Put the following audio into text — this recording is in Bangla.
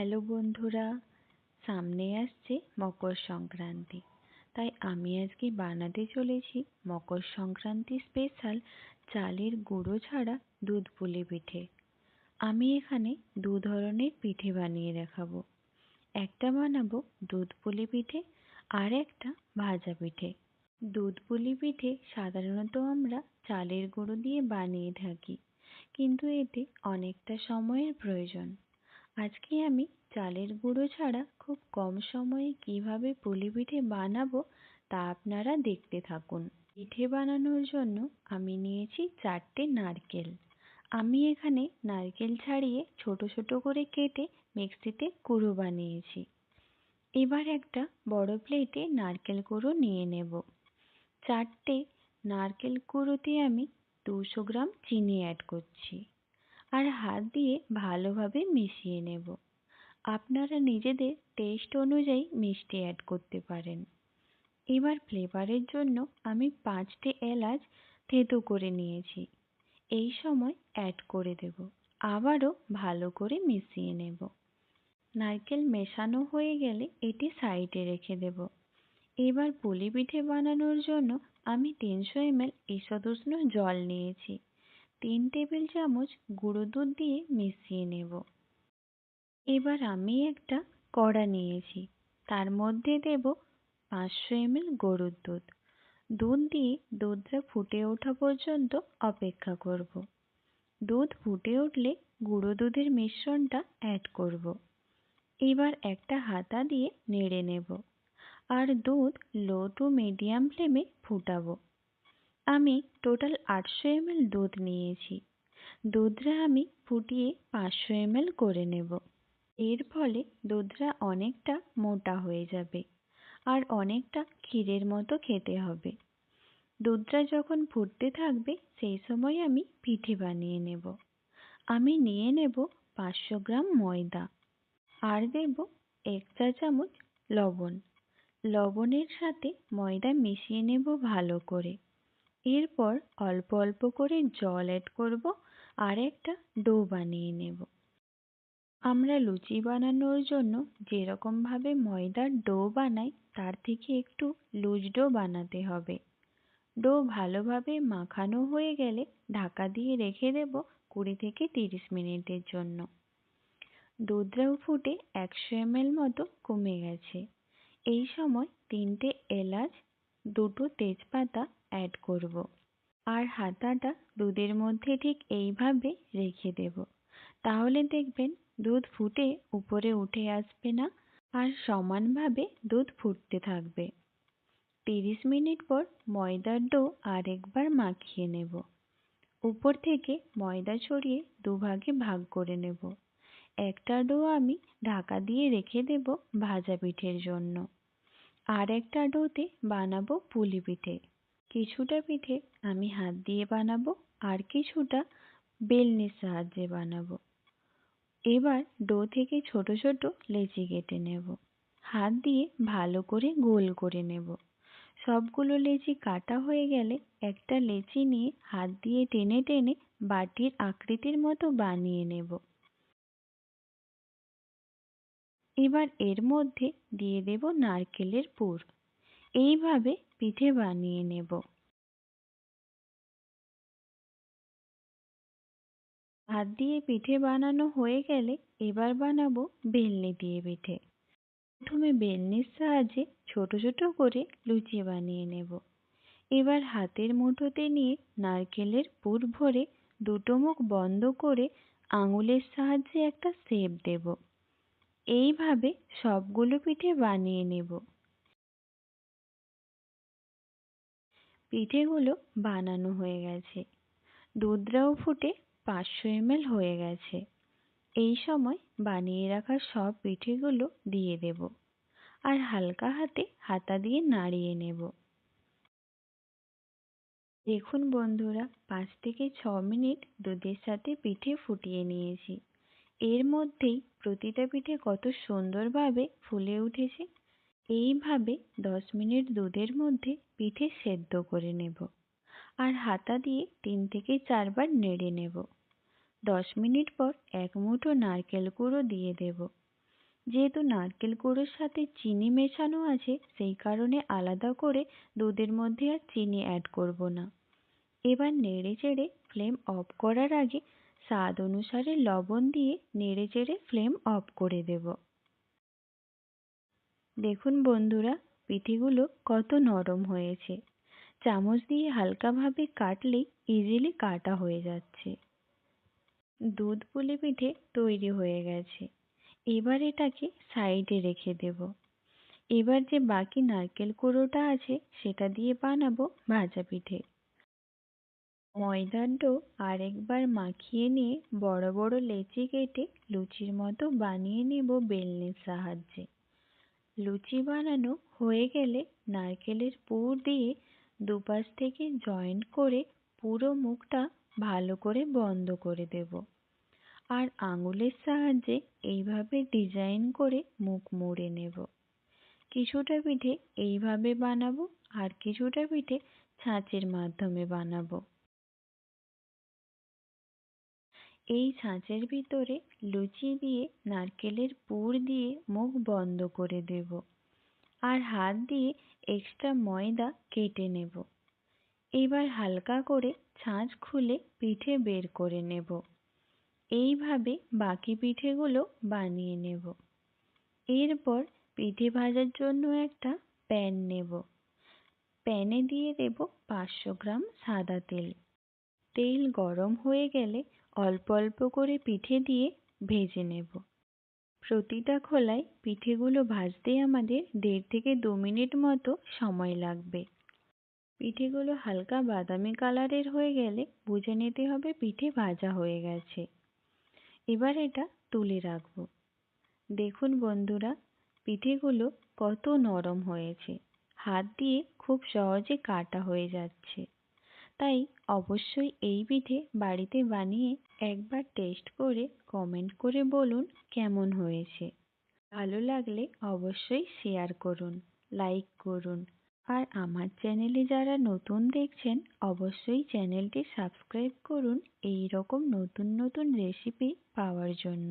হ্যালো বন্ধুরা, সামনে আসছে মকর সংক্রান্তি। তাই আমি আজকে বানাতে চলেছি মকর সংক্রান্তি স্পেশাল চালের গুঁড়ো ছাড়া দুধ পুলি পিঠে। আমি এখানে দু ধরনের পিঠে বানিয়ে দেখাবো। একটা বানাবো দুধ পুলি পিঠে আর একটা ভাজা পিঠে। দুধ পুলি পিঠে সাধারণত আমরা চালের গুঁড়ো দিয়ে বানিয়ে থাকি, কিন্তু এতে অনেকটা সময়ের প্রয়োজন। আজকে আমি চালের গুঁড়ো ছাড়া খুব কম সময়ে কিভাবে পুলি পিঠে বানাবো তা আপনারা দেখতে থাকুন। পিঠে বানানোর জন্য আমি নিয়েছি 4টে নারকেল। আমি এখানে নারকেল ছাড়িয়ে ছোট ছোট করে কেটে মিক্সিতে গুঁড়ো বানিয়েছি। এবার একটা বড় প্লেটে নারকেল গুঁড়ো নিয়ে নেব। 4টে নারকেল কুড়োতে আমি 200 গ্রাম চিনি অ্যাড করছি আর হাত দিয়ে ভালোভাবে মিশিয়ে নেব। আপনারা নিজেদের টেস্ট অনুযায়ী মিষ্টি অ্যাড করতে পারেন। এবার ফ্লেভারের জন্য আমি 5টে এলাচ থেঁতো করে নিয়েছি, এই সময় অ্যাড করে দেব। আবারও ভালো করে মিশিয়ে নেব। নারকেল মেশানো হয়ে গেলে এটি সাইডে রেখে দেব। এবার পুলি পিঠে বানানোর জন্য আমি 300 ml ঈষদুষ্ণ জল নিয়েছি। 3 টেবিল চামচ গুঁড়ো দুধ দিয়ে মিশিয়ে নেব। এবার আমি একটা কড়া নিয়েছি, তার মধ্যে দেব 500 ml গরুর দুধ। দুধ দিয়ে দুধটা ফুটে ওঠা পর্যন্ত অপেক্ষা করব। দুধ ফুটে উঠলে গুঁড়ো দুধের মিশ্রণটা অ্যাড করব। এবার একটা হাতা দিয়ে নেড়ে নেব আর দুধ লো টু মিডিয়াম ফ্লেমে ফুটাবো। আমি টোটাল 800 ml দুধ নিয়েছি। দুধটা আমি ফুটিয়ে 500 ml করে নেব। এর ফলে দুধটা অনেকটা মোটা হয়ে যাবে আর অনেকটা ক্ষীরের মতো খেতে হবে। দুধটা যখন ফুটতে থাকবে সেই সময় আমি পিঠে বানিয়ে নেব। আমি নিয়ে নেব 500 গ্রাম ময়দা আর দেব 1 চা চামচ লবণ। লবণের সাথে ময়দা মিশিয়ে নেব ভালো করে। এরপর অল্প অল্প করে জল অ্যাড করব আর একটা ডো বানিয়ে নেব। আমরা লুচি বানানোর জন্য যেরকমভাবে ময়দার ডো বানাই তার থেকে একটু লুজ ডো বানাতে হবে। ডো ভালোভাবে মাখানো হয়ে গেলে ঢাকা দিয়ে রেখে দেব 20 থেকে 30 মিনিটের জন্য। দুধটাও ফুটে 100 ml মতো কমে গেছে। এই সময় 3টে এলাচ, 2টো তেজপাতা অ্যাড করব আর হাতাটা দুধের মধ্যে ঠিক এইভাবে রেখে দেব। তাহলে দেখবেন দুধ ফুটে উপরে উঠে আসবে না আর সমানভাবে দুধ ফুটতে থাকবে। 30 মিনিট পর ময়দার ডো আরেকবার মাখিয়ে নেব। উপর থেকে ময়দা ছড়িয়ে দুভাগে ভাগ করে নেব। একটা ডো আমি ঢাকা দিয়ে রেখে দেব ভাজা পিঠের জন্য, আর একটা ডোতে বানাবো পুলি পিঠে। কিছুটা পিঠে আমি হাত দিয়ে বানাবো আর কিছুটা বেলনির সাহায্যে বানাবো। এবার ডো থেকে ছোট ছোট লেচি কেটে নেব। হাত দিয়ে ভালো করে গোল করে নেব। সবগুলো লেচি কাটা হয়ে গেলে একটা লেচি নিয়ে হাত দিয়ে টেনে টেনে বাটির আকৃতির মতো বানিয়ে নেব। এবার এর মধ্যে দিয়ে দেব নারকেলের পুর। এইভাবে পিঠে বানিয়ে নেব। হাত দিয়ে পিঠে বানানো হয়ে গেলে এবার বানাবো বেলনি দিয়ে পিঠে। প্রথমে বেলনির সাহায্যে ছোট ছোট করে লুচি বানিয়ে নেব। এবার হাতের মুঠোতে নিয়ে নারকেলের পুর ভরে দুটো মুখ বন্ধ করে আঙুলের সাহায্যে একটা শেপ দেব। এইভাবে সবগুলো পিঠে বানিয়ে নেব। পিঠেগুলো বানানো হয়ে গেছে। দুধটাও ফুটে 500 ml হয়ে গেছে। এই সময় বানিয়ে রাখা সব পিঠেগুলো দিয়ে দেব আর হালকা হাতে হাতা দিয়ে নাড়িয়ে নেব। দেখুন বন্ধুরা, 5 থেকে 6 মিনিট দুধের সাথে পিঠে ফুটিয়ে নিয়েছি। এর মধ্যেই প্রতিটা পিঠে কত সুন্দরভাবে ফুলে উঠেছে। এইভাবে 10 মিনিট দুধের মধ্যে পিঠে সেদ্ধ করে নেব আর হাতা দিয়ে 3 থেকে 4 বার নেড়ে নেব। 10 মিনিট পর এক মুঠো নারকেল কুড়ো দিয়ে দেব। যেহেতু নারকেল গুঁড়োর সাথে চিনি মেশানো আছে সেই কারণে আলাদা করে দুধের মধ্যে আর চিনি অ্যাড করব না। এবার নেড়েচেড়ে ফ্লেম অফ করার আগে স্বাদ অনুসারে লবণ দিয়ে নেড়েচেড়ে ফ্লেম অফ করে দেব। দেখুন বন্ধুরা, পিঠেগুলো কত নরম হয়েছে। চামচ দিয়ে হালকাভাবে কাটলেই ইজিলি কাটা হয়ে যাচ্ছে। দুধ পুলি পিঠে তৈরি হয়ে গেছে। এবার এটাকে সাইডে রেখে দেব। এবার যে বাকি নারকেল কুড়োটা আছে সেটা দিয়ে বানাবো ভাজা পিঠে। ময়দার ডো আরেকবার মাখিয়ে নিয়ে বড় বড় লেচি কেটে লুচির মতো বানিয়ে নেব বেলনির সাহায্যে। লুচি বানানো হয়ে গেলে নারকেলের পুর দিয়ে দুপাশ থেকে জয়েন্ট করে পুরো মুখটা ভালো করে বন্ধ করে দেব। আর আঙুলের সাহায্যে এইভাবে ডিজাইন করে মুখ মুড়ে নেব। কিছুটা পিঠে এইভাবে বানাবো আর কিছুটা পিঠে ছাঁচের মাধ্যমে বানাবো। এই ছাঁচের ভিতরে লুচি দিয়ে নারকেলের পুর দিয়ে মুখ বন্ধ করে দেব আর হাত দিয়ে এক্সট্রা ময়দা কেটে নেব। এবার হালকা করে ছাঁচ খুলে পিঠে বের করে নেব। এইভাবে বাকি পিঠেগুলো বানিয়ে নেব। এরপর পিঠে ভাজার জন্য একটা প্যান নেব। প্যানে দিয়ে দেব 500 গ্রাম সাদা তেল। তেল গরম হয়ে গেলে অল্প অল্প করে পিঠে দিয়ে ভেজে নেব। প্রতিটা খোলায় পিঠেগুলো ভাজতে আমাদের 1.5 থেকে 2 মিনিট মতো সময় লাগবে। পিঠেগুলো হালকা বাদামি কালারের হয়ে গেলে বুঝে নিতে হবে পিঠে ভাজা হয়ে গেছে। এবার এটা তুলে রাখব। দেখুন বন্ধুরা, পিঠেগুলো কত নরম হয়েছে। হাত দিয়ে খুব সহজে কাটা হয়ে যাচ্ছে। তাই অবশ্যই এই পিঠে বাড়িতে বানিয়ে একবার টেস্ট করে কমেন্ট করে বলুন কেমন হয়েছে। ভালো লাগলে অবশ্যই শেয়ার করুন, লাইক করুন। আর আমার চ্যানেলে যারা নতুন দেখছেন অবশ্যই চ্যানেলটি সাবস্ক্রাইব করুন এই রকম নতুন নতুন রেসিপি পাওয়ার জন্য।